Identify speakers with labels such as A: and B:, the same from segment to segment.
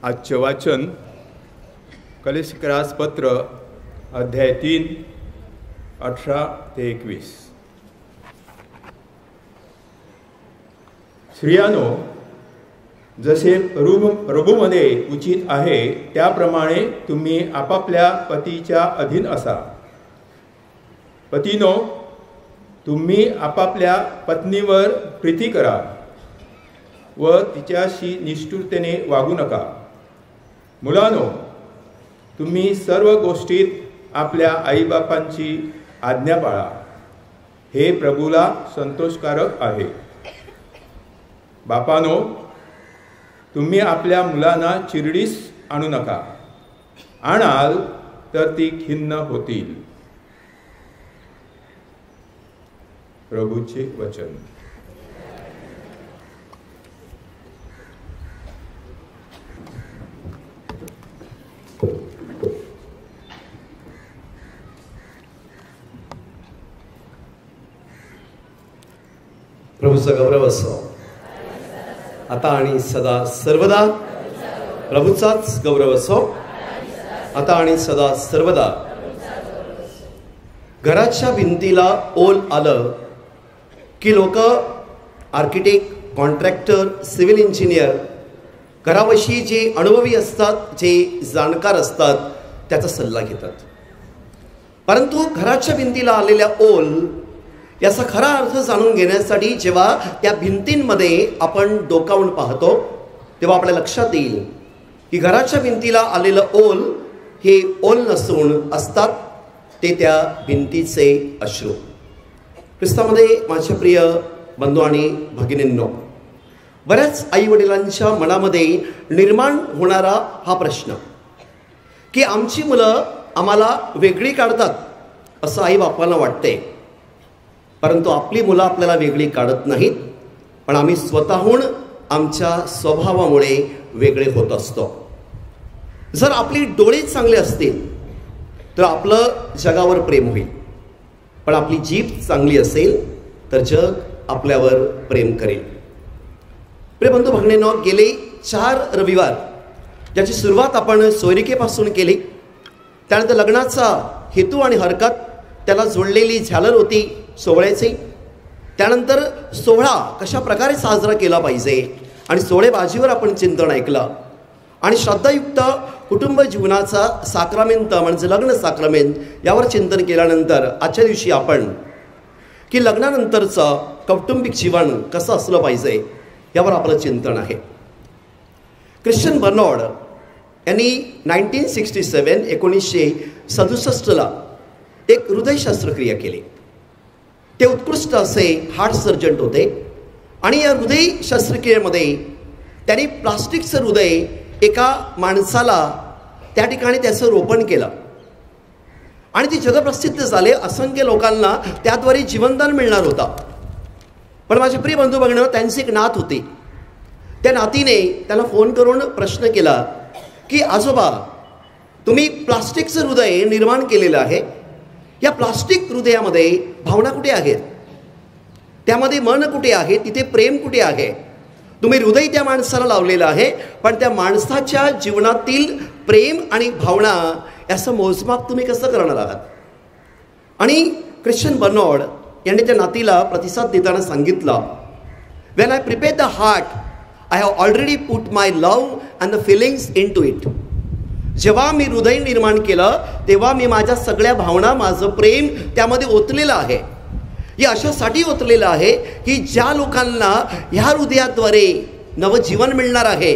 A: आजचे वाचन कलेशिकरास पत्र अध्याय 3 18 ते 21. स्त्रियांनो, जसे प्रभूमध्ये उचित आहे त्याप्रमाणे तुम्ही आपापल्या पतीच्या अधीन असा. पतीनो, तुम्ही आपापल्या पत्नीवर प्रीती करा व तिच्याशी निष्ठुरतेने वागू नका. मुलांनो, तुम्ही सर्व गोष्टीत आपल्या आईबापांची आज्ञा पाळा, हे प्रभूला संतोषकारक आहे. बापानो, तुम्ही आपल्या मुलांना चिरडीस आणू नका, आणाल तर ती खिन्न होतील. प्रभूचे वचन.
B: प्रभूचा गौरव असो आता आणि सदा सर्वदा. प्रभूचाच गौरव असो आता आणि सदा सर्वदा. घराच्या भिंतीला ओल आलं की लोक आर्किटेक्ट, कॉन्ट्रॅक्टर, सिव्हिल इंजिनियर, घराविषयी जे अनुभवी असतात, जे जाणकार असतात, त्याचा सल्ला घेतात. परंतु घराच्या भिंतीला आलेल्या ओल याचा खरा अर्थ जाणून घेण्यासाठी जेव्हा त्या भिंतींमध्ये आपण डोकावून पाहतो तेव्हा आपल्या लक्षात येईल की घराच्या भिंतीला आलेलं ओल हे ओल नसून असतात ते त्या भिंतीचे अश्रू. ख्रिस्तामध्ये माझ्या प्रिय बंधू आणि भगिनींनो, बऱ्याच आईवडिलांच्या मनामध्ये निर्माण होणारा हा प्रश्न की आमची मुलं आम्हाला वेगळी काढतात असं आई बापांना वाटते. परंतु आपली मुलं आपल्याला वेगळी काढत नाहीत, पण आम्ही स्वतःहून आमच्या स्वभावामुळे वेगळे होत असतो. जर आपली डोळे चांगले असतील तर आपलं जगावर प्रेम होईल, पण आपली जीभ चांगली असेल तर जग आपल्यावर प्रेम करेल. प्रिय बंधू भगिनींनो, गेले 4 रविवार ज्याची सुरुवात आपण सोयरिकेपासून केली, त्यानंतर लग्नाचा हेतू आणि हरकत, त्याला जोडलेली झालर होती सोहळ्याची, त्यानंतर सोहळा कशा प्रकारे साजरा केला पाहिजे आणि सोहळेबाजीवर आपण चिंतन ऐकलं, आणि श्रद्धायुक्त कुटुंब जीवनाचा साक्रामेंट म्हणजे लग्न साक्रामेंट यावर चिंतन केल्यानंतर आजच्या दिवशी आपण की लग्नानंतरचं कौटुंबिक जीवन कसं असलं पाहिजे यावर आपलं चिंतन आहे. ख्रिश्चन बर्नार्ड यांनी 1967 एक हृदय शस्त्रक्रिया केली. ते उत्कृष्ट असे हार्ट सर्जन होते आणि या हृदय शस्त्रक्रियेमध्ये त्यांनी प्लास्टिकचं हृदय एका माणसाला त्या ठिकाणी त्याचं रोपण केलं आणि ती जगप्रसिद्ध झाले. असंख्य लोकांना त्याद्वारे जीवनदान मिळणार होता. पण माझे प्रिय बंधू भगिनी, त्यांची एक नात होती. त्या नातीने त्याला फोन करून प्रश्न केला की आजोबा, तुम्ही प्लास्टिकचं हृदय निर्माण केलेलं आहे, या प्लास्टिक हृदयामध्ये भावना कुठे आहेत? त्यामध्ये मन कुठे आहे? तिथे प्रेम कुठे आहे? तुम्ही हृदय त्या माणसाला लावलेलं आहे, पण त्या माणसाच्या जीवनातील प्रेम आणि भावना याचं मोजमाप तुम्ही कसं करणार आहात? आणि ख्रिश्चन बर्नार्ड यांनी त्या नातीला प्रतिसाद देताना सांगितलं, when I prepare the heart, I have already put my love and the feelings into it. जेव्हा मी हृदय निर्माण केलं तेव्हा मी माझ्या सगळ्या भावना, माझं प्रेम त्यामध्ये ओतलेलं आहे. हे अशासाठी ओतलेलं आहे की ज्या लोकांना ह्या हृदयाद्वारे नवजीवन मिळणार आहे,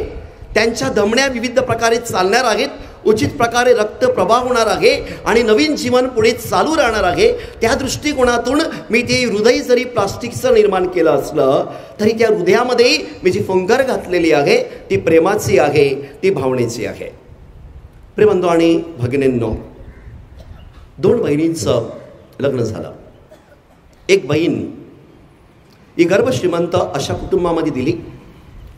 B: त्यांच्या धमण्या विविध प्रकारे चालणार आहेत, उचित प्रकारे रक्त प्रवाह होणार आहे आणि नवीन जीवन पुढे चालू राहणार आहे. त्या दृष्टिकोनातून मी ते हृदय जरी प्लास्टिकचं निर्माण केलं असलं तरी त्या हृदयामध्ये मी जी फुंकर घातलेली आहे ती प्रेमाची आहे, ती भावनेची आहे. प्रिय बंधू आणि भगिनींनो, 2 बहिणींचं लग्न झालं. एक बहीण ही गर्भश्रीमंत अशा कुटुंबामध्ये दिली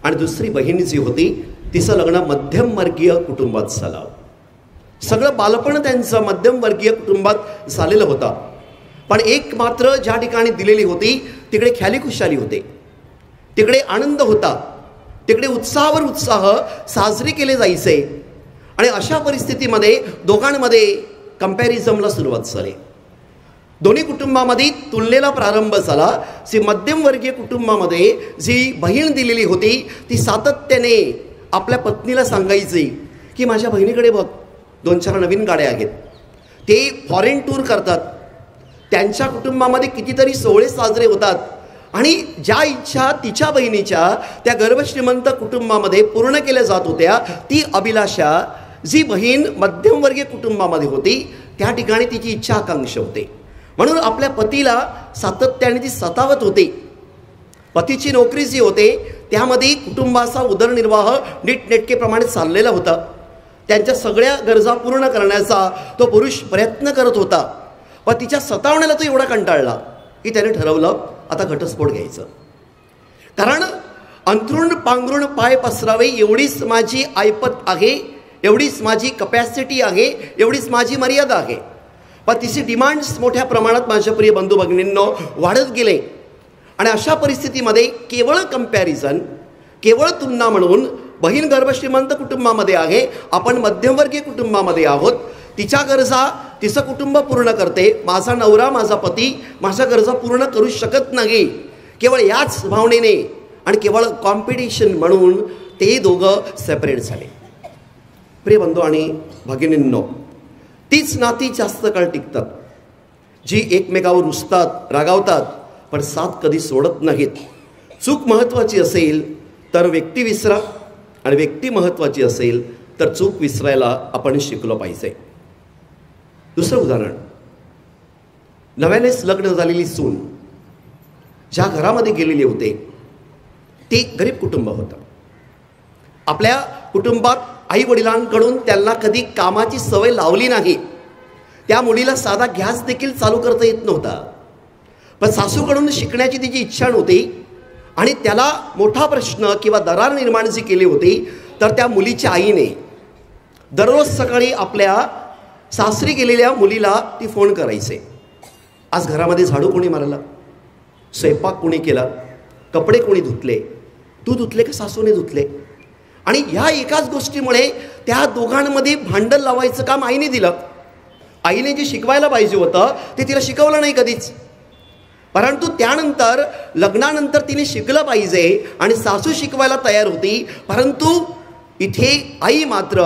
B: आणि दुसरी बहीण जी होती तिचं लग्न मध्यमवर्गीय कुटुंबात झालं. सगळं बालपण त्यांचं मध्यमवर्गीय कुटुंबात झालेलं होतं. पण एक मात्र ज्या ठिकाणी दिलेली होती तिकडे ख्याली खुशाली होते, तिकडे आनंद होता, तिकडे उत्साहावर उत्साह साजरे केले जायचे. आणि अशा परिस्थितीमध्ये दोघांमध्ये कंपॅरिझनला सुरुवात झाली. दोन्ही कुटुंबामध्ये तुलनेला प्रारंभ झाला. मध्यमवर्गीय कुटुंबामध्ये जी बहीण दिलेली होती ती सातत्याने आपल्या पत्नीला सांगायची की माझ्या बहिणीकडे बघ, 2-4 नवीन गाड्या आहेत, ते फॉरेन टूर करतात, त्यांच्या कुटुंबामध्ये कितीतरी सोहळे साजरे होतात, आणि ज्या इच्छा तिच्या बहिणीच्या त्या गर्भश्रीमंत कुटुंबामध्ये पूर्ण केल्या जात होत्या, ती अभिलाषा जी बहीण मध्यमवर्गीय कुटुंबामध्ये होती त्या ठिकाणी तिची इच्छा आकांक्षा होते. म्हणून आपल्या पतीला सातत्याने ती सतावत होती. पतीची नोकरी जी होते त्यामध्ये कुटुंबाचा उदरनिर्वाह नीटनेटकेप्रमाणे चाललेला होता. त्यांच्या सगळ्या गरजा पूर्ण करण्याचा तो पुरुष प्रयत्न करत होता. पण तिच्या सतावण्याला तो एवढा कंटाळला की त्याने ठरवलं आता घटस्फोट घ्यायचं. कारण अंथरूण पांघरूण पाय पसरावे एवढीच माझी ऐपत आहे, एवढीच माझी कपॅसिटी आहे, एवढीच माझी मर्यादा आहे. पण तिची डिमांड्स मोठ्या प्रमाणात माझ्या प्रिय बंधू भगिनींनो वाढत गेले. आणि अशा परिस्थितीमध्ये केवळ कंपॅरिझन, केवळ तुलना म्हणून बहीण गर्भश्रीमंत कुटुंबामध्ये आहे, आपण मध्यमवर्गीय कुटुंबामध्ये आहोत, तिच्या गरजा तिचं कुटुंब पूर्ण करते, माझा नवरा माझा पती माझ्या गरजा पूर्ण करू शकत नाही, केवळ याच भावनेने आणि केवळ कॉम्पिटिशन म्हणून ते दोघं सेपरेट झाले. प्रिय बंधू आणि भगिनींनो, तीच नाती जास्त काळ टिकतात जी एकमेकावर रुसतात, रागावतात, पण साथ कधी सोडत नाहीत. चूक महत्त्वाची असेल तर व्यक्ती विसरा, आणि व्यक्ती महत्त्वाची असेल तर चूक विसरायला आपण शिकलो पाहिजे. दुसरं उदाहरण, नव्यानेच लग्न झालेली सून ज्या घरामध्ये गेलेली होते ते गरीब कुटुंब होतं. आपल्या कुटुंबात आई वडिलांकडून त्यांना कधी कामाची सवय लावली नाही. त्या मुलीला साधा गॅस देखील चालू करता येत नव्हता. पण सासूकडून शिकण्याची तिची इच्छा नव्हती, आणि त्याला मोठा प्रश्न किंवा दरार निर्माण जी केली होती तर त्या मुलीच्या आईने दररोज सकाळी आपल्या सासरी गेलेल्या मुलीला ती फोन करायचे. आज घरामध्ये झाडू कोणी मारला, स्वयंपाक कोणी केला, कपडे कोणी धुतले, तू धुतले का सासूने धुतले. आणि ह्या एकाच गोष्टीमुळे त्या दोघांमध्ये भांडण लावायचं काम आईने दिलं. आईने जे शिकवायला पाहिजे होतं ते तिला शिकवलं नाही कधीच. परंतु त्यानंतर लग्नानंतर तिने शिकलं पाहिजे आणि सासू शिकवायला तयार होती. परंतु इथे आई मात्र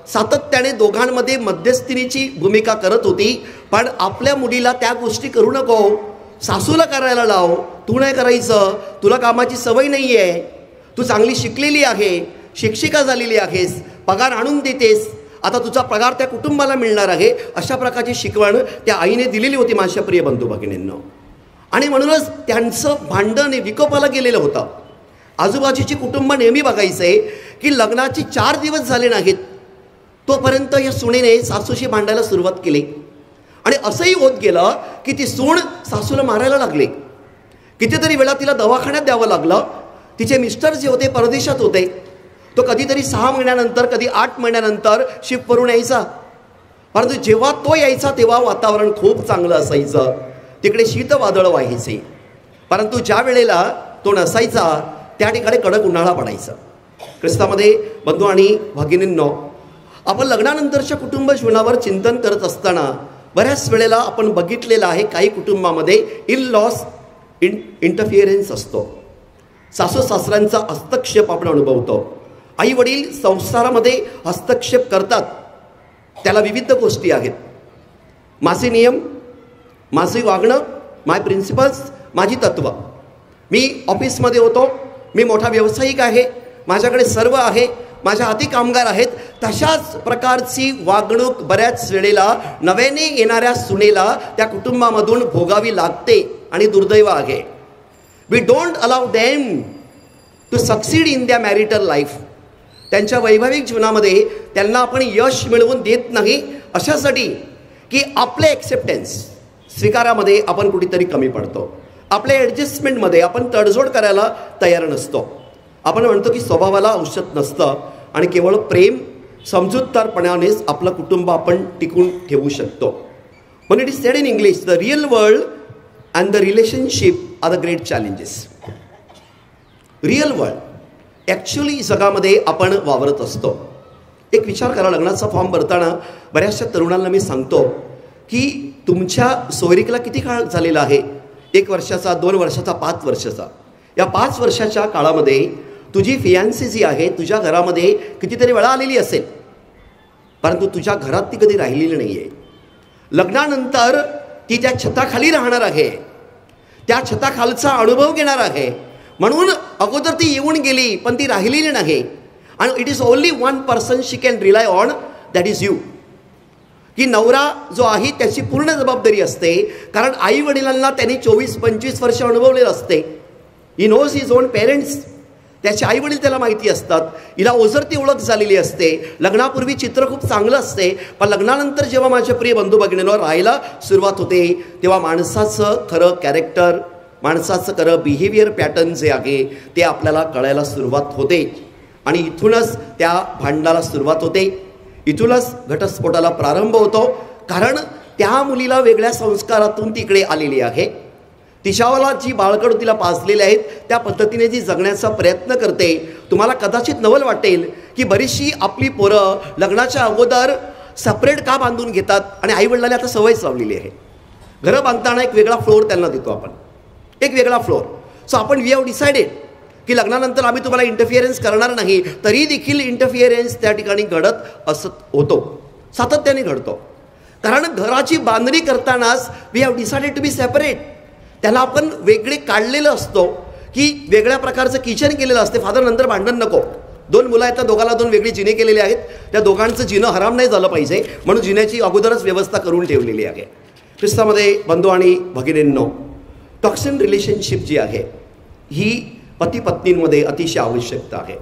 B: सातत्याने दोघांमध्ये मध्यस्थीची भूमिका करत होती. पण आपल्या मुलीला त्या गोष्टी करू नको, सासूला करायला लाव, तू नाही करायचं, तुला कामाची सवय नाही आहे, तू चांगली शिकलेली आहे, शिक्षिका झालेली आहेस, पगार आणून देतेस, आता तुझा पगार त्या कुटुंबाला मिळणार आहे, अशा प्रकारची शिकवण त्या आईने दिलेली होती माझ्या प्रिय बंधू भगिनींनो. आणि म्हणूनच त्यांचं भांडण विकोपाला गेलेलं होतं. आजूबाजूची कुटुंब नेहमी बघायचे की लग्नाचे 4 दिवस झाले नाहीत तोपर्यंत या सुनेने सासूशी भांडायला सुरुवात केली. आणि असंही होत गेलं की ती सून सासूला मारायला लागली. कितीतरी वेळा तिला दवाखान्यात द्यावं लागलं. तिचे मिस्टर जे होते परदेशात होते, तो कधीतरी 6 महिन्यानंतर, कधी 8 महिन्यानंतर शिफ्टवरून यायचा. परंतु जेव्हा तो यायचा तेव्हा वातावरण खूप चांगलं असायचं, तिकडे शीतवादळ व्हायचे. परंतु ज्या वेळेला तो नसायचा त्या ठिकाणी कडक उन्हाळा पडायचा. ख्रिस्तामध्ये बंधू आणि भगिनींनो, आपण लग्नानंतरच्या कुटुंब जीवनावर चिंतन करत असताना बऱ्याच वेळेला आपण बघितलेलं आहे काही कुटुंबामध्ये इन लॉस इंटरफिअरन्स असतो. सासू सासऱ्यांचा हस्तक्षेप आपण अनुभवतो. आई वडील संसारामध्ये हस्तक्षेप करतात. त्याला विविध गोष्टी आहेत. माझे नियम, माझे वागणं, माय प्रिन्सिपल्स, माझी तत्त्व. मी ऑफिसमध्ये होतो, मी मोठा व्यावसायिक आहे, माझ्याकडे सर्व आहे, माझ्या हाती कामगार आहेत. तशाच प्रकारची वागणूक बऱ्याच वेळेला नव्याने येणाऱ्या सुनेला त्या कुटुंबामधून भोगावी लागते. आणि दुर्दैव आहे, we don't allow them to succeed in the marital life. त्यांच्या वैवाहिक जीवनामध्ये त्यांना आपण यश मिळवून देत नाही, अशासाठी की आपले ॲक्सेप्टन्स स्वीकारामध्ये आपण कुठेतरी कमी पडतो. आपल्या ॲडजस्टमेंटमध्ये आपण तडजोड करायला तयार नसतो. आपण म्हणतो की स्वभावाला औषध नसतं आणि केवळ प्रेम, समजूतदारपणानेच आपलं कुटुंब आपण टिकून ठेवू शकतो. पण it is said in English, the real world and the relationship are the great challenges. Real world actually जगामध्ये आपण वावरत असतो. एक विचार करा, लग्नाचा फॉर्म भरताना बऱ्याचशा तरुणांना मी सांगतो की तुमच्या सोयरिकेला किती काळ झालेला आहे, 1 वर्षाचा, 2 वर्षाचा, 5 वर्षाचा. या 5 वर्षाच्या काळामध्ये तुझी फियांसी जी आहे तुझ्या घरामध्ये कितीतरी वेळा आलेली असेल, परंतु तुझ्या घरात ती कधी राहिलेली नाही आहे. लग्नानंतर ती त्या छताखाली राहणार आहे, त्या छताखालचा अनुभव घेणार आहे. म्हणून अगोदर ती येऊन गेली पण ती राहिलेली नाही. आणि it is only one person she can rely on, that is you. की नवरा जो आहे त्याची पूर्ण जबाबदारी असते, कारण आई वडिलांना त्यांनी 24-25 वर्ष अनुभवलेलं असते. He knows his own parents. त्याचे आई वडील त्याला माहिती असतात. हिला ओझरती ओळख झालेली असते. लग्नापूर्वी चित्र खूप चांगलं असते, पण लग्नानंतर जेव्हा माझ्या प्रिय बंधू भगिनींवर राहायला सुरुवात होते तेव्हा माणसाचं खरं कॅरेक्टर, माणसाचं खरं बिहेवियर पॅटर्न जे आहे ते आपल्याला कळायला सुरुवात होते. आणि इथूनच त्या भांडणाला सुरुवात होते, इथूनच घटस्फोटाला प्रारंभ होतो. कारण त्या मुलीला वेगळ्या संस्कारातून तिकडे आलेली आहे. तिच्यावाला जी बाळकडू तिला पाजलेले आहेत त्या पद्धतीने जी जगण्याचा प्रयत्न करते. तुम्हाला कदाचित नवल वाटेल की बरीचशी आपली पोरं लग्नाच्या अगोदर सेपरेट का बांधून घेतात आणि आईवडिलांनी आता सवयच लावलेली आहे. घरं बांधताना एक वेगळा फ्लोअर त्यांना देतो आपण, एक वेगळा फ्लोअर. सो आपण वी हॅव डिसाइडेड की लग्नानंतर आम्ही तुम्हाला इंटरफिअरन्स करणार नाही. तरी देखील इंटरफिअरन्स त्या ठिकाणी घडत असत होतो, सातत्याने घडतो. कारण घराची बांधणी करतानाच we have decided to be separate. त्याला आपण वेगळे काढलेलं असतो की वेगळ्या प्रकारचं किचन केलेलं असते. फादर नंतर भांडण नको, 2 मुलं आहेत त्या दोघाला 2 वेगळी जिने केलेले आहेत. त्या दोघांचं जिनं हराम नाही झालं पाहिजे म्हणून जिन्याची अगोदरच व्यवस्था करून ठेवलेली आहे. ख्रिस्तामध्ये बंधू आणि भगिनींनो, टॉक्सिन रिलेशनशिप जी आहे ही पती पत्नींमध्ये अतिशय आवश्यकता आहे.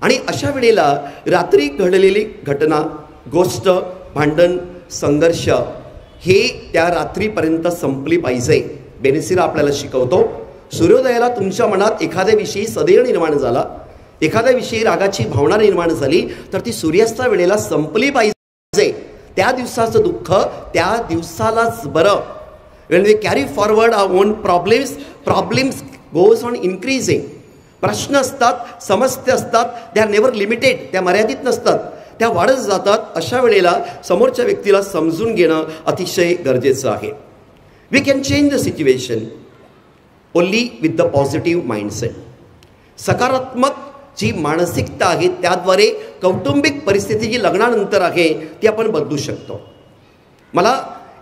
B: आणि अशा वेळेला रात्री घडलेली घटना, गोष्ट, भांडण, संघर्ष हे त्या रात्रीपर्यंत संपली पाहिजे. बेनिसिरा आपल्याला शिकवतो, सूर्योदयाला तुमच्या मनात एखाद्याविषयी सदैव निर्माण झाला, एखाद्याविषयी रागाची भावना निर्माण झाली तर ती सूर्यास्ता वेळेला संपली पाहिजे. त्या दिवसाचं दुःख त्या दिवसालाच बरं. when we carry forward our own problems goes on increasing. प्रश्न असतात, समस्या असतात, they are never limited, त्या मर्यादित नसतात, त्या वाढत जातात. अशा वेळेला समोरच्या व्यक्तीला समजून घेणं अतिशय गरजेचं आहे. We can change the situation only with the positive mindset. सकारात्मक जी मानसिकता आहे त्याद्वारे कौटुंबिक परिस्थिती जी लग्नानंतर आहे ती आपण बदलू शकतो. मला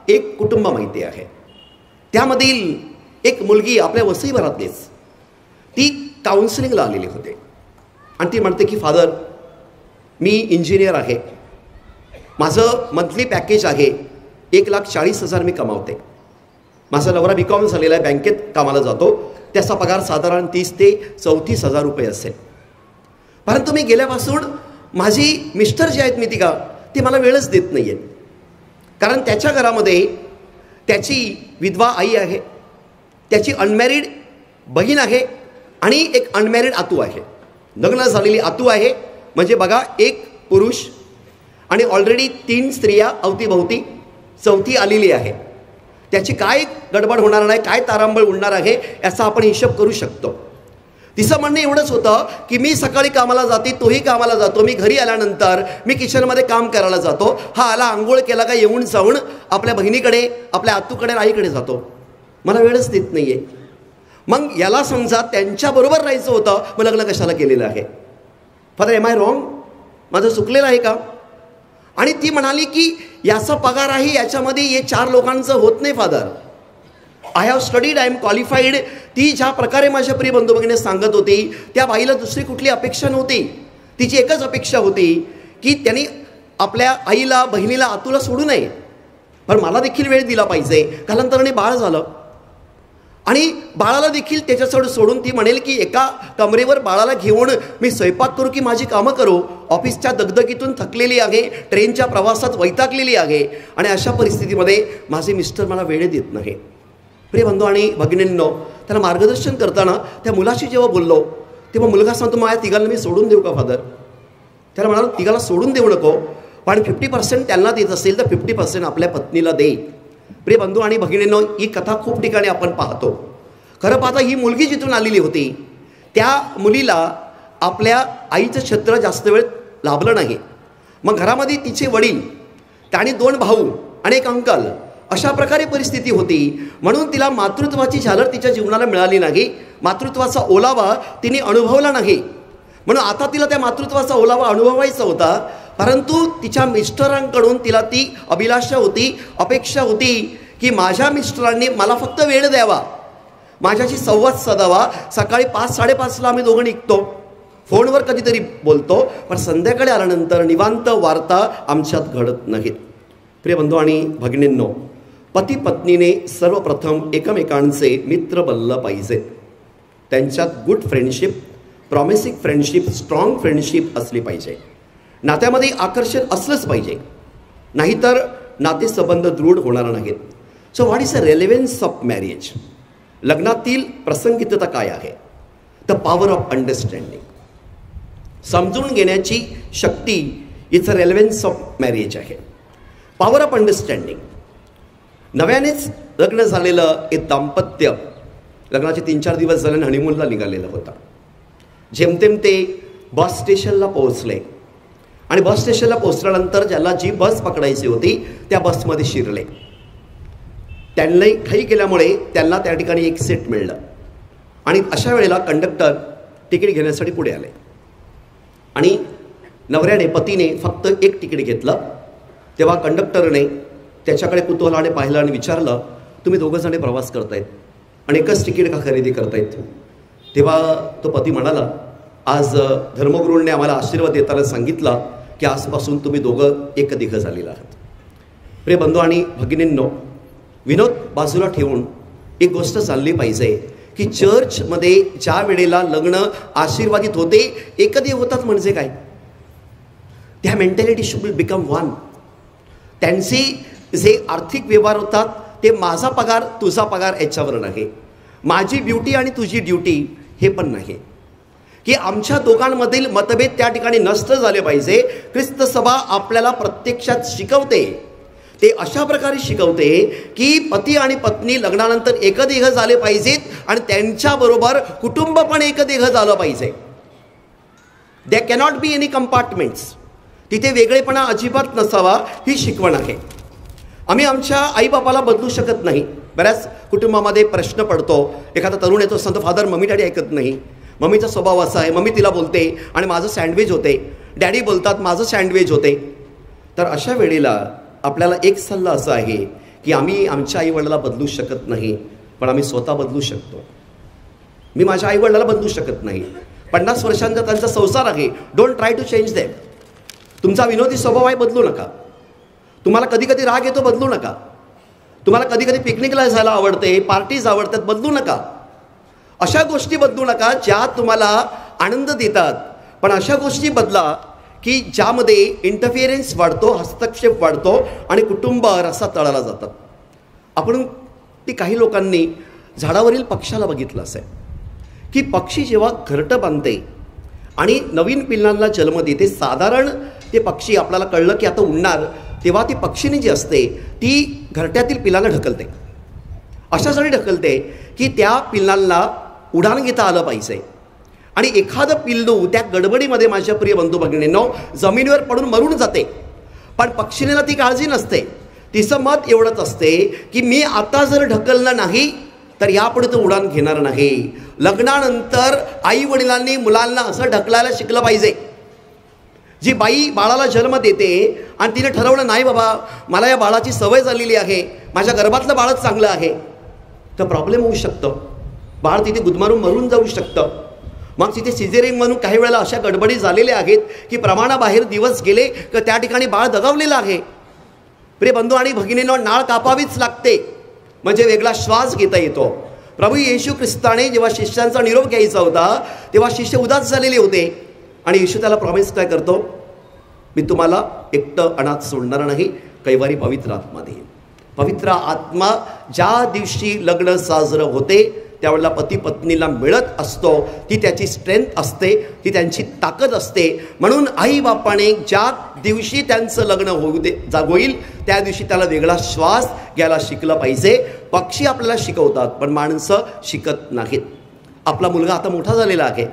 B: एक कुटुंब माहिती आहे, त्यामधील एक मुलगी आपल्या वसईभरातलीच, ती काउन्सिलिंगला आलेली होते आणि ती म्हणते की फादर, मी इंजिनियर आहे, माझं मंथली पॅकेज आहे 1,40,000 मी कमावते. माझा नवरा BCom झालेला आहे, बँकेत कामाला जातो, त्याचा पगार साधारण 30 ते 34,000 रुपये असेल. परंतु मी गेल्यापासून माझी मिस्टर जे आहेत मितिका ते मला वेळच देत नाही आहेत. कारण त्याच्या घरामध्ये त्याची विधवा आई आहे, त्याची अनमॅरिड बहीण आहे आणि एक अनमॅरिड आतू आहे. लग्न झालेली आतू आहे म्हणजे बघा, एक पुरुष आणि ऑलरेडी 3 स्त्रिया अवतीभवती, 4थी आलेली आहे. त्याची काय गडबड होणार नाही, काय तारांबळ उडणार आहे याचा आपण हिशोब करू शकतो. तिचं म्हणणं एवढंच होतं की मी सकाळी कामाला जाते, तोही कामाला जातो, मी घरी आल्यानंतर मी किचनमध्ये काम करायला जातो, हा आला आंघोळ केला का येऊन जाऊन आपल्या बहिणीकडे, आपल्या आतूकडे, आईकडे जातो, मला वेळच देत नाही आहे. मग याला समजा त्यांच्याबरोबर राहायचं होतं, मग लग्न कशाला केलेलं आहे? Father, am I wrong? माझं चुकलेलं आहे का? आणि ती म्हणाली की याचा पगार आहे, याच्यामध्ये हे 4 लोकांचं होत नाही father. I have studied, I am qualified. ती ज्या प्रकारे माझ्या प्रिय बंधू भगिनी सांगत होती त्या बाईला दुसरी कुठली अपेक्षा नव्हती. तिची एकच अपेक्षा होती की त्यांनी आपल्या आईला, बहिणीला, आतूला सोडू नये, पण मला देखील वेळ दिला पाहिजे. कालांतराने बाळ झालं आणि बाळाला देखील त्याच्यासोबत सोडून ती म्हणेल की एका कमरेवर बाळाला घेऊन मी स्वयंपाक करू की माझी कामं करू? ऑफिसच्या दगदगीतून थकलेली आहे, ट्रेनच्या प्रवासात वैतागलेली आहे आणि अशा परिस्थितीमध्ये माझे मिस्टर मला वेळ देत नाही. प्रिय बंधू आणि भगिनींनो, त्याला मार्गदर्शन करताना त्या मुलाशी जेव्हा बोललो तेव्हा मुलगा सांगतो, माझ्या तिघांना मी सोडून देऊ का फादर? त्याला म्हणालो, तिघाला सोडून देऊ नको, पण 50% त्यांना देत असेल तर 50% आपल्या पत्नीला दे. प्रिय बंधू आणि भगिनींनो, ही कथा खूप ठिकाणी आपण पाहतो. खरं पाहता ही मुलगी जिथून आलेली होती त्या मुलीला आपल्या आईचं छत्र जास्त वेळ लाभलं नाही. मग घरामध्ये तिचे वडील आणि 2 भाऊ आणि एक अंकल अशा प्रकारे परिस्थिती होती. म्हणून तिला मातृत्वाची झालर तिच्या जीवनाला मिळाली नाही. मातृत्वाचा ओलावा तिने अनुभवला नाही. म्हणून आता तिला त्या मातृत्वाचा ओलावा अनुभवायचा होता. परंतु तिच्या मिस्टरांकडून तिला ती अभिलाषा होती, अपेक्षा होती की माझ्या मिस्टरांनी मला फक्त वेळ द्यावा, माझ्याशी संवाद साधावा. सकाळी 5-5:30ला आम्ही दोघं निघतो, फोनवर कधीतरी बोलतो, पण संध्याकाळी आल्यानंतर निवांत वार्ता आमच्यात घडत नाहीत. प्रिय बंधू आणि भगिनींनो, पती पत्नीने सर्वप्रथम एकमेकांचे मित्र बनलं पाहिजे. त्यांच्यात good friendship, promising friendship, strong friendship असली पाहिजे. नात्यामध्ये आकर्षण असलंच पाहिजे, नाहीतर नातेसंबंध दृढ होणार नाहीत. So what is the relevance of marriage? लग्नातील प्रसंगितता काय आहे? The power of understanding. समजून घेण्याची शक्ती it's a relevance of marriage आहे. Power of understanding. नव्यानेच लग्न झालेलं एक दाम्पत्य लग्नाचे 3-4 दिवस झाल्याने हनीमूनला निघालेलं होतं. जेमतेम ते बस स्टेशनला पोहोचले आणि बस स्टेशनला पोहोचल्यानंतर ज्याला जी बस पकडायची होती त्या बसमध्ये शिरले. त्यांनी घाई केल्यामुळे त्यांना त्या ठिकाणी एक सीट मिळलं आणि अशा वेळेला कंडक्टर तिकीट घेण्यासाठी पुढे आले आणि नवऱ्याने, पतीने फक्त एक तिकीट घेतलं. तेव्हा कंडक्टरने त्याच्याकडे कुतूहलाने पाहिलं आणि विचारलं, तुम्ही दोघंजणे प्रवास करतायत आणि एकच तिकीट का खरेदी करतायत? तेव्हा तो पती म्हणाला, आज धर्मगुरूंनी आम्हाला आशीर्वाद देताना सांगितला की आजपासून तुम्ही दोघं एकदिघ झालेला आहात. प्रिय बंधू आणि भगिनींनो, विनोद बाजूला ठेवून एक गोष्ट चालली पाहिजे की चर्चमध्ये ज्या वेळेला लग्न आशीर्वादित होते, एकदिघ होतात म्हणजे काय? त्या मेंटॅलिटी शुड बिकम वन. त्यांचे जे आर्थिक व्यवहार होतात ते माझा पगार तुझा पगार याच्यावर नाही, माझी ड्युटी आणि तुझी ड्युटी हे पण नाही, की आमच्या दोघांमधील मतभेद त्या ठिकाणी नष्ट झाले पाहिजे. ख्रिस्त सभा आपल्याला प्रत्यक्षात शिकवते, ते अशा प्रकारे शिकवते की पती आणि पत्नी लग्नानंतर एकदिघ झाले पाहिजेत आणि त्यांच्याबरोबर कुटुंब पण एकदिघ झालं पाहिजे. दे कॅनॉट बी एनी कंपार्टमेंट्स. तिथे वेगळेपणा अजिबात नसावा, ही शिकवण आहे. आम्ही आमच्या आईबापाला बदलू शकत नाही. बऱ्याच कुटुंबामध्ये प्रश्न पडतो, एखादा तरुण येतो, सांगतो फादर मम्मी डॅडी ऐकत नाही, मम्मीचा स्वभाव असा आहे, मम्मी तिला बोलते आणि माझं सँडविच होते, डॅडी बोलतात माझं सँडविच होते. तर अशा वेळेला आपल्याला एक सल्ला असा आहे की आम्ही आमच्या आईवडिलाला बदलू शकत नाही, पण आम्ही स्वतः बदलू शकतो. मी माझ्या आईवडिलाला बदलू शकत नाही, 50 वर्षांचा त्यांचा संसार आहे, don't try to change them. तुमचा विनोदी स्वभाव आहे, बदलू नका. तुम्हाला कधी कधी राग येतो, बदलू नका. तुम्हाला कधी कधी पिकनिकला जायला आवडते, पार्टीज आवडतात, बदलू नका. अशा गोष्टी बदलू नका ज्या तुम्हाला आनंद देतात, पण अशा गोष्टी बदला की ज्यामध्ये इंटरफिअरन्स वाढतो, हस्तक्षेप वाढतो आणि कुटुंब रसातळाला जातात. आपण ती काही लोकांनी झाडावरील पक्ष्याला बघितलं असेल की पक्षी जेव्हा घरटं बांधते आणि नवीन पिल्लांना जन्म देते, साधारण ते पक्षी आपल्याला कळलं की आता उडणार, तेव्हा ती पक्षीने जी असते ती घरट्यातील पिल्लांना ढकलते. अशासाठी ढकलते की त्या पिल्लांना उडान घेता आलं पाहिजे. आणि एखादं पिल्लू त्या गडबडीमध्ये, माझ्या प्रिय बंधू भगिनींनो, जमिनीवर पडून मरून जाते, पण पक्षीनेला ती काळजी नसते. तिचं मत एवढंच असते की मी आता जर ढकललं नाही तर यापुढे तो उडान घेणार नाही. लग्नानंतर आई वडिलांनी मुलांना असं ढकलायला शिकलं पाहिजे. जी बाई बाळाला जन्म देते आणि तिने ठरवलं नाही बाबा मला या बाळाची सवय झालेली आहे, माझ्या गर्भातलं बाळच चांगलं आहे, तर प्रॉब्लेम होऊ शकतं. बाळ तिथे गुदमारून मरून जाऊ शकतं. मग तिथे सिझेरिंग म्हणून काही वेळेला अशा गडबडी झालेल्या आहेत की प्रमाणाबाहेर दिवस गेले तर त्या ठिकाणी बाळ दगावलेलं आहे. प्रिय बंधू आणि भगिनींनो, नाळ कापावीच लागते म्हणजे वेगळा श्वास घेता येतो. प्रभू येशू ख्रिस्ताने जेव्हा शिष्यांचा निरोप घ्यायचा होता तेव्हा शिष्य उदास झालेले होते आणि येशू त्याला प्रॉमिस काय करतो, मी तुम्हाला एकटं अनाथ सोडणार नाही, कैवारी पवित्र आत्मा देईल. पवित्र आत्मा ज्या दिवशी लग्न साजरं होते त्यावेळेला पती पत्नीला मिळत असतो, ती त्याची स्ट्रेंथ असते, ती त्यांची ताकद असते. म्हणून आई बापाने ज्या दिवशी त्यांचं लग्न होईल त्या दिवशी त्याला वेगळा श्वास घ्यायला शिकलं पाहिजे. पक्षी आपल्याला शिकवतात पण माणसं शिकत नाहीत. आपला मुलगा आता मोठा झालेला आहे,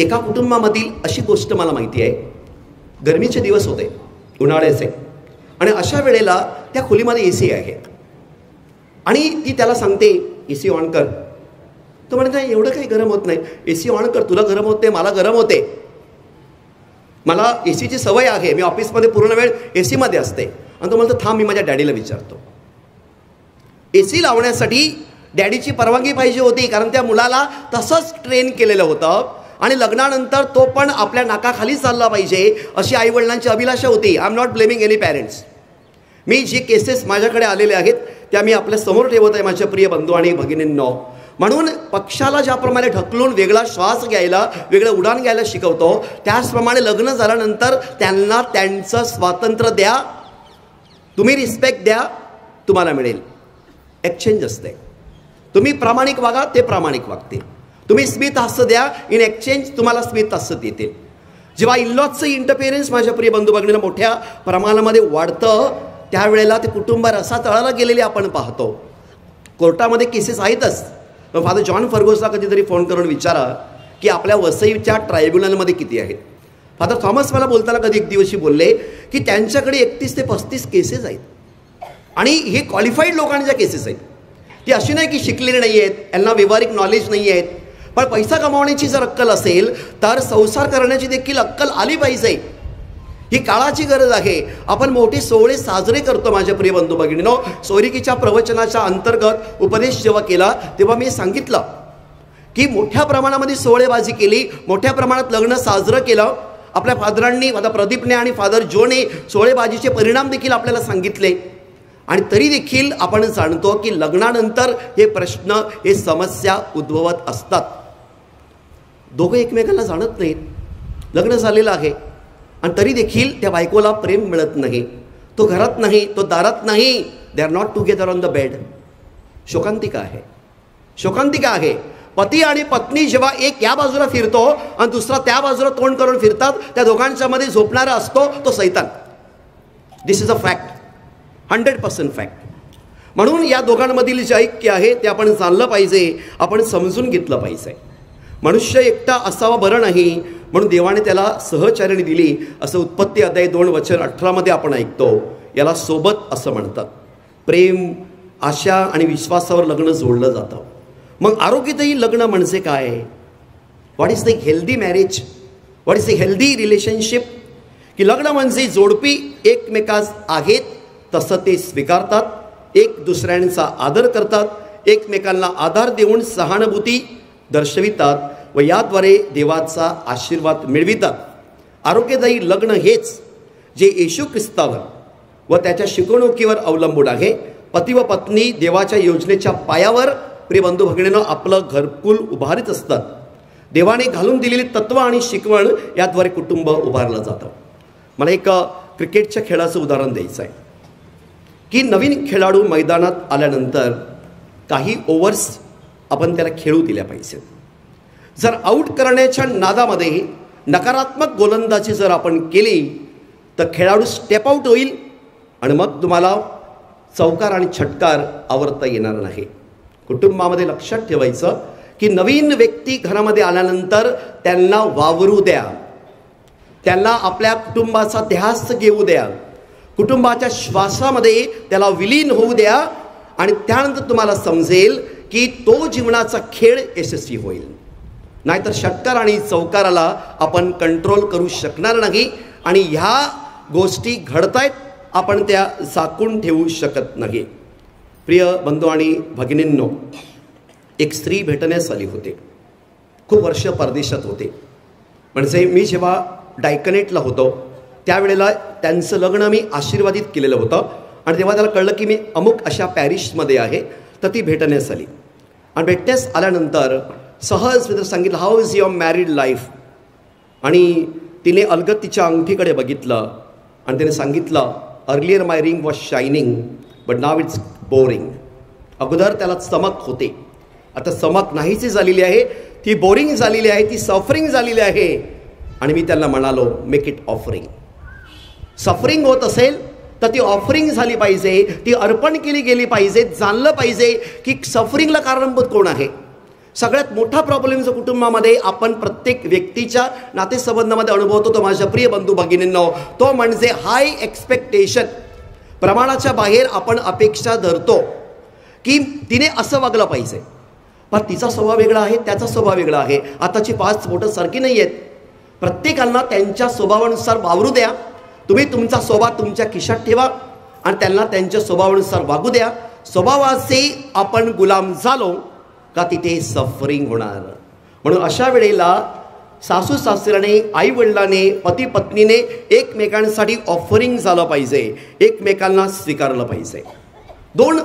B: एका कुटुंबामधील अशी गोष्ट मला माहिती आहे. गरमीचे दिवस होते, उन्हाळ्याचे, आणि अशा वेळेला त्या खोलीमध्ये AC आहे आणि ती त्याला सांगते AC ऑन कर. तो म्हणत नाही, एवढं काही गरम होत नाही, AC ऑन कर, तुला गरम होते, मला गरम होते, मला ACची सवय आहे, मी ऑफिसमध्ये पूर्ण वेळ AC मध्ये असते. आणि तो म्हणतो थांब, मी माझ्या डॅडीला विचारतो. AC लावण्यासाठी डॅडीची परवानगी पाहिजे होती, कारण त्या मुलाला तसंच ट्रेन केलेलं होतं आणि लग्नानंतर तो पण आपल्या नाकाखाली चालला पाहिजे अशी आईवडिलांची अभिलाषा होती. I am not blaming any parents. मी जे केसेस माझ्याकडे आलेले आहेत त्या मी आपल्या समोर ठेवत आहे माझ्या प्रिय बंधू आणि भगिनींनो. म्हणून पक्षाला ज्याप्रमाणे ढकलून वेगळा श्वास घ्यायला, वेगळं उडान घ्यायला शिकवतो, त्याचप्रमाणे लग्न झाल्यानंतर त्यांना त्यांचं स्वातंत्र्य द्या, तुम्ही रिस्पेक्ट द्या, तुम्हाला मिळेल. एक्सचेंज असते. तुम्ही प्रामाणिक वागा, ते प्रामाणिक वागतील. तुम्ही स्मित हास्य द्या, इन एक्सचेंज तुम्हाला स्मित हास्य देतील. जेव्हा इनलॉजचं इंटरफेरन्स माझ्या प्रिय बंधू भगिनींना मोठ्या प्रमाणामध्ये वाढतं, त्यावेळेला ते कुटुंब रसातळाला गेलेले आपण पाहतो. कोर्टामध्ये केसेस आहेतच. फादर जॉन फर्गोसला कधीतरी फोन करून विचारा की आपल्या वसईच्या ट्रायब्युनलमध्ये किती आहेत. फादर थॉमस मला बोलताना कधी एक दिवशी बोलले की त्यांच्याकडे 31 ते 35 केसेस आहेत आणि हे क्वालिफाईड लोकांच्या केसेस आहेत. ती अशी नाही की शिकलेली नाही आहेत, यांना व्यावहारिक नॉलेज नाही आहेत, पण पैसा कमावण्याची जर अक्कल असेल तर संसार करण्याची देखील अक्कल आली पाहिजे. ही काळाची गरज आहे. आपण मोठे सोहळे साजरे करतो माझ्या प्रिय बंधू भगिनींनो. सोयरिकीच्या प्रवचनाच्या अंतर्गत उपदेश जेव्हा केला तेव्हा मी सांगितलं की मोठ्या प्रमाणामध्ये सोहळेबाजी केली, मोठ्या प्रमाणात लग्न साजरं केलं. आपल्या फादरांनी, फादर प्रदीपने आणि फादर जोने सोहळेबाजीचे परिणाम देखील आपल्याला सांगितले. आणि तरी देखील आपण जाणतो की लग्नानंतर हे प्रश्न, हे समस्या उद्भवत असतात. दोघं एकमेकांना जाणत नाहीत, लग्न झालेलं आहे आणि तरी देखील त्या बायकोला प्रेम मिळत नाही, तो घरात नाही, तो दारात नाही. They are not together on the bed. शोकांतिका आहे, शोकांतिका आहे. पती आणि पत्नी जेव्हा एक या बाजूला फिरतो आणि दुसरा त्या बाजूला तोंड करून फिरतात, त्या दोघांच्या मध्ये झोपणारा असतो तो सैतान. दिस इज अ फॅक्ट, 100% फॅक्ट. म्हणून या दोघांमधील जे ऐक्य आहे ते आपण जाणलं पाहिजे, आपण समजून घेतलं पाहिजे. मनुष्य एकटा असावा बरं नाही, म्हणून देवाने त्याला सहचारिणी दिली, असं उत्पत्ती अध्याय 2:18 मध्ये आपण ऐकतो. याला सोबत असं म्हणतात. प्रेम, आशा आणि विश्वासावर लग्न जोडलं जातं. मग आरोग्यदायी लग्न म्हणजे काय? What is the healthy marriage? What is the healthy relationship? की लग्न म्हणजे जोडपी एकमेकास आहेत तसं ते स्वीकारतात, एक दुसऱ्यांचा आदर करतात, एकमेकांना आधार देऊन सहानुभूती दर्शवितात व याद्वारे देवाचा आशीर्वाद मिळवितात. आरोग्यदायी लग्न हेच जे येशू ख्रिस्तावर व त्याच्या शिकवणुकीवर अवलंबून आहे. पती व पत्नी देवाच्या योजनेच्या पायावर प्रिय बंधू भगिनींनो आपलं घरकुल उभारीत असतात. देवाने घालून दिलेली तत्व आणि शिकवण याद्वारे कुटुंब उभारलं जातं. मला एक क्रिकेटच्या खेळाचं उदाहरण द्यायचं आहे की नवीन खेळाडू मैदानात आल्यानंतर काही ओव्हर्स आपण त्याला खेळू दिल्या पाहिजेत. जर आऊट करण्याच्या नादामध्ये नकारात्मक गोलंदाजी जर आपण केली तर खेळाडू स्टेप आऊट होईल आणि मग तुम्हाला चौकार आणि षटकार आवरता येणार नाही. कुटुंबामध्ये लक्षात ठेवायचं की नवीन व्यक्ती घरामध्ये आल्यानंतर त्यांना वावरू द्या, त्यांना आपल्या कुटुंबाचा ध्यास घेऊ द्या, कुटुंबाच्या श्वासामध्ये त्याला विलीन होऊ द्या आणि त्यानंतर तुम्हाला समजेल की तो जीवनाचा खेळ यशस्वी होईल. नाहीतर षटकार आणि चौकाराला आपण कंट्रोल करू शकणार नाही आणि ह्या गोष्टी घडतायत, आपण त्या झाकून ठेवू शकत नाही. प्रिय बंधू आणि भगिनींनो, एक स्त्री भेटण्यास आली होते. खूप वर्ष परदेशात होते. म्हणजे मी जेव्हा डायकनेटला होतो त्यावेळेला त्यांचं लग्न मी आशीर्वादित केलेलं होतं आणि तेव्हा त्याला कळलं की मी अमुक अशा पॅरिसमध्ये आहे. तर ती भेटण्यास आली आणि भेटण्यास आल्यानंतर सहज मी सांगितलं how is your married life. आणि तिने अलगद तिच्या अंगठीकडे बघितलं आणि तिने सांगितलं earlier my ring was shining but now it's boring. अगोदर त्याला चमक होते, आता चमक नाहीशी झालेली आहे, ती बोरिंग झालेली आहे, ती सफरिंग झालेली आहे. आणि मी त्यांना म्हणालो मेक इट ऑफरिंग. सफरिंग होत असेल तर ती ऑफरिंग झाली पाहिजे, ती अर्पण केली गेली पाहिजे. जाणलं पाहिजे की सफरिंगला कारणीभूत कोण आहे. सगळ्यात मोठा प्रॉब्लेम जो कुटुंबामध्ये आपण प्रत्येक व्यक्तीच्या नातेसंबंधामध्ये अनुभवतो तो माझ्या प्रिय बंधू भगिनींनो, तो म्हणजे हाय एक्सपेक्टेशन. प्रमाणाच्या बाहेर आपण अपेक्षा धरतो की तिने असं वागलं पाहिजे, पण तिचा स्वभाव वेगळा आहे, त्याचा स्वभाव वेगळा आहे. आताची 5 बोटं सारखी नाही आहेत. प्रत्येकांना त्यांच्या स्वभावानुसार वावरू द्या. तुम्ही तुमचा स्वभाव तुमच्या खिशात ठेवा आणि त्यांना त्यांच्या स्वभावानुसार वागू द्या. स्वभावाचे आपण गुलाम झालो का तिथे सफरिंग होणार. म्हणून अशा वेळेला सासू सासऱ्याने, आई वडिलाने, पती पत्नीने एकमेकांसाठी ऑफरिंग झालं पाहिजे, एकमेकांना स्वीकारलं पाहिजे. 2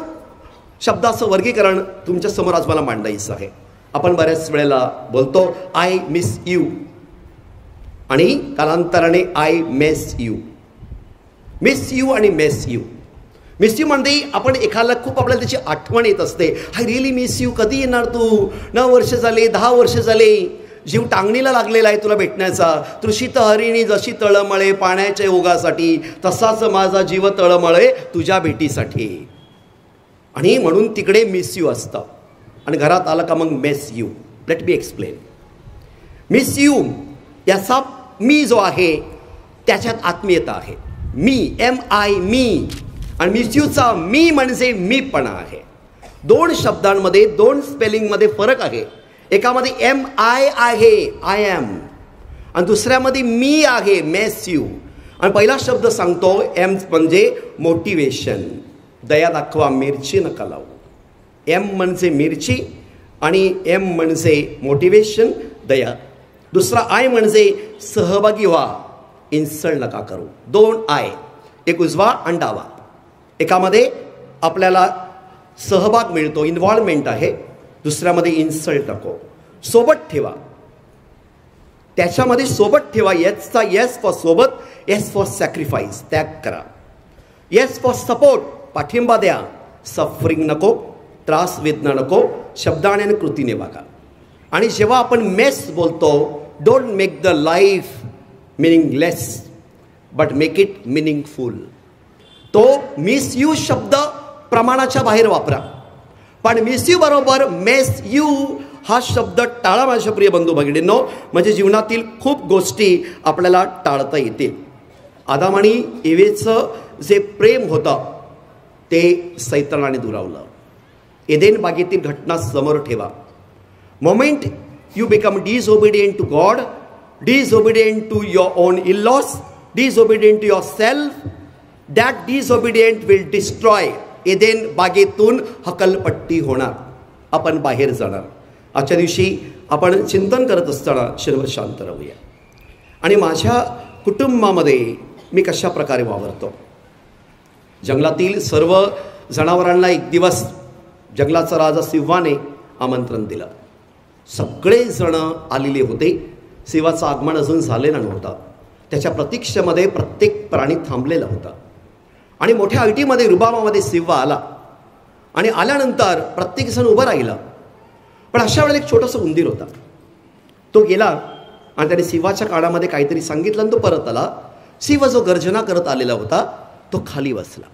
B: शब्दाचं वर्गीकरण तुमच्यासमोर आज मला मांडायचं आहे. आपण बऱ्याच वेळेला बोलतो आय मिस यू आणि कालांतराने I mess you. Miss you आणि मेस यू. मिस यू म्हणजे आपण एखाद्याला खूप आपल्याला त्याची आठवण येत असते. I really miss you. कधी येणार तू? 9 वर्ष झाले, 10 वर्ष झाले, जीव टांगणीला लागलेला आहे तुला भेटण्याचा. तृषित हरिणी जशी तळमळे पाण्याच्या ओघासाठी, तसाच माझा जीव तळमळे तुझ्या भेटीसाठी. आणि म्हणून तिकडे मिस यू असतं आणि घरात आलं का मग mess you. Let me explain. Miss you याचा मी जो आहे त्याच्यात आत्मीयता आहे. मी, MI मी, आणि मिस यूचा मी म्हणजे मीपणा आहे. 2 शब्दांमध्ये 2 स्पेलिंगमध्ये फरक आहे. एकामध्ये MI आहे, आय एम, आणि दुसऱ्यामध्ये मी आहे, मेस यू. आणि पहिला शब्द सांगतो एम म्हणजे मोटिवेशन. दया दाखवा, मिरची नका लावू. M म्हणजे मिरची आणि M म्हणजे मोटिवेशन, दया. दुसरा आय म्हणजे सहभागी व्हा, इन्सल्ट नका करू. 2 आय, एक उजवा आणि डावा. एकामध्ये आपल्याला सहभाग मिळतो, इन्व्हॉल्वमेंट आहे. दुसऱ्यामध्ये इन्सल्ट नको. सोबत ठेवा, त्याच्यामध्ये सोबत ठेवा. येसचा येस फॉर सोबत, येस फॉर सॅक्रिफाईस, त्याग करा. येस फॉर सपोर्ट, पाठिंबा द्या. सफरिंग नको, त्रास वेदना नको. शब्दाने आणि कृतीने वागा. आणि जेव्हा आपण मेस बोलतो, don't make the life meaningless but make it meaningful. तो मिस यू शब्द प्रमाणाच्या बाहेर वापरा, पण मिस यू बरोबर मेस यू हा शब्द टाळा माझ्या प्रिय बंधू भगिनींनो. म्हणजे जीवनातील खूप गोष्टी आपल्याला टाळता येतील. आदाम आणि एवेचं जे प्रेम होतं ते सैतानाने दुरावलं. एदेन बागेतील घटना समोर ठेवा. Moment you become disobedient to God, disobedient to your own in-laws, disobedient to yourself, that disobedient will destroy. Eden बागेतून हकलपट्टी होणार, आपण बाहेर जाणार. आजच्या दिवशी आपण चिंतन करत असताना क्षणभर शांत राहूया. आणि माझ्या कुटुंबामध्ये मी कशा प्रकारे वावरतो. जंगलातील सर्व जनावरांना एक दिवस जंगलाचा राजा सिंहाने आमंत्रण दिलं. सगळे जण आलेले होते. सिंहाचं आगमन अजून झालेलं नव्हतं. त्याच्या प्रतीक्षेमध्ये प्रत्येक प्राणी थांबलेला होता. आणि मोठ्या ऐटीमध्ये रुबाबामध्ये सिंह आला. आणि आल्यानंतर प्रत्येकजण उभं राहिलं. पण अशा वेळेला एक छोटासा उंदीर होता. तो गेला आणि त्याने सिंहाच्या कानामध्ये काहीतरी सांगितलं आणि तो परत आला. सिंह जो गर्जना करत आलेला होता तो खाली बसला.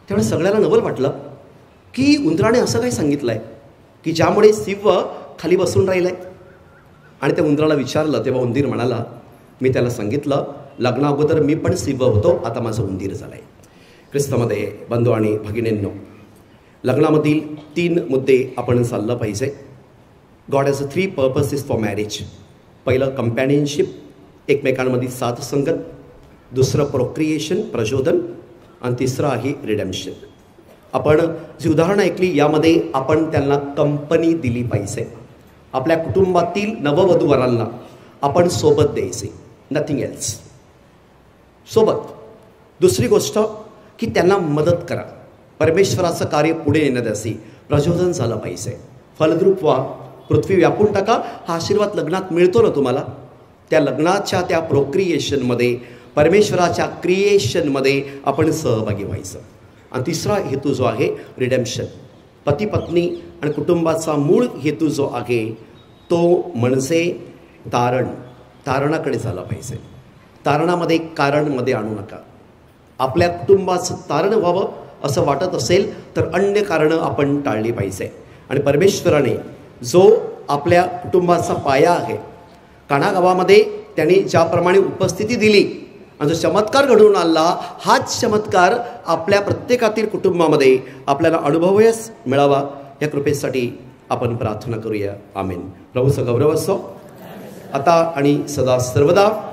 B: त्यामुळे सगळ्यांना नवल वाटलं की उंदराने असं काही सांगितलं आहे की ज्यामुळे सिंह खाली बसून राहिलाय. आणि त्या उंदराला विचारलं तेव्हा उंदीर म्हणाला, मी त्याला सांगितलं लग्ना अगोदर मी पण सिंह होतो, आता माझं उंदीर झालं आहे. ख्रिस्तामध्ये बंधू आणि भगिनींनो, लग्नामधील 3 मुद्दे आपण चाललं पाहिजे. God has 3 purposes for marriage. पहिलं कंपॅनियनशिप, एकमेकांमध्ये साथ संगत. दुसरं प्रोक्रिएशन, प्रचोदन. आणि तिसरं आहे रिडेम्पशन. आपण जी उदाहरणं ऐकली यामध्ये आपण त्यांना कंपनी दिली पाहिजे. आपल्या कुटुंबातील नववधूवरांना आपण सोबत द्यायचे, नथिंग एल्स. सोबत. दुसरी गोष्ट की त्यांना मदत करा. परमेश्वराचं कार्य पुढे नेण्यासाठी प्रचोदन झालं पाहिजे. फलद्रूप व्हा, पृथ्वी व्यापून टाका. हा आशीर्वाद लग्नात मिळतो ना तुम्हाला, त्या लग्नाच्या त्या प्रोक्रिएशनमध्ये, परमेश्वराच्या क्रिएशनमध्ये आपण सहभागी व्हायचं. आणि तिसरा हेतू जो आहे रिडेम्पशन. पती पत्नी आणि कुटुंबाचा मूळ हेतू जो आहे तो म्हणजे तारणाकडे झाला पाहिजे. तारणामध्ये कारणमध्ये आणू नका. आपल्या कुटुंबाचं तारण व्हावं असं वाटत असेल तर अन्य कारणं आपण टाळली पाहिजे. आणि परमेश्वराने जो आपल्या कुटुंबाचा पाया आहे. काना गावामध्ये त्यांनी ज्याप्रमाणे उपस्थिती दिली आणि जो चमत्कार घडवून आणला, हाच चमत्कार आपल्या प्रत्येकातील कुटुंबामध्ये आपल्याला अनुभवायस मिळावा, या कृपेसाठी आपण प्रार्थना करूया. आमेन. प्रभूचा गौरव असो आता आणि सदा सर्वदा.